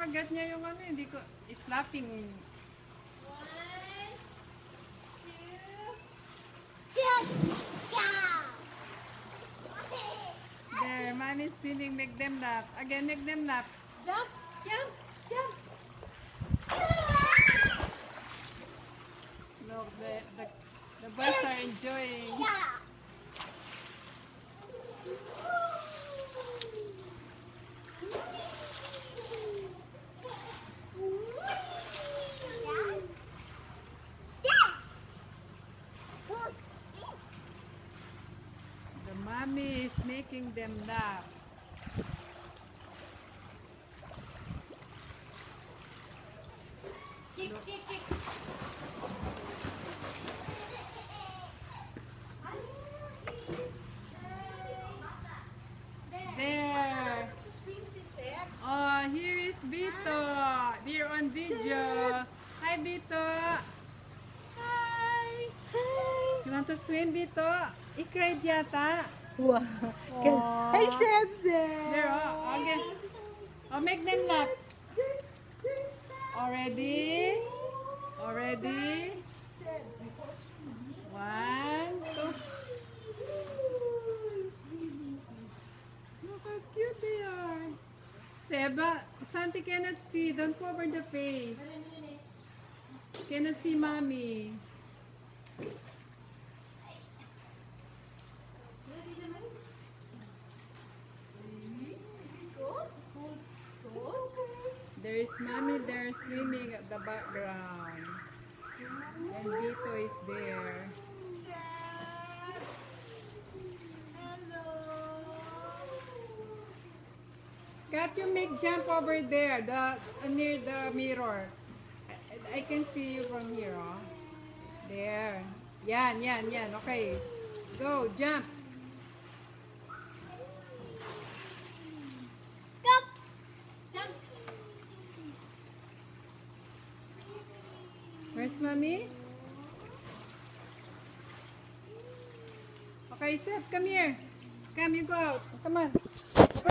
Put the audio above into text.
Kinakagat niya yung ano, hindi ko, slapping. 1, 2. There, mommy's swimming. Make them lap. Again, make them lap. Jump, jump, jump. Look, the boys are enjoying. The mommy is making them laugh. Kick, kick, kick. There. Oh, here is Vito. We're on video. Hi, Vito. Hi. You want to swim, Vito? He cried yata. Wow. Oh. Hey, Seb, Seb. There, oh, again. Oh, make them laugh. Already? Already? 1, 2. Look how cute they are. Seba, Santi cannot see. Don't cover the face. Cannot see mommy. There is mommy there swimming at the background. And Vito is there. Got you make jump over there, near the mirror. I can see you from here, oh. There. Yan, yan, yan. Okay. Go, jump. Jump. Where's mommy? Okay, Seth, come here. Come, you go out. Come on.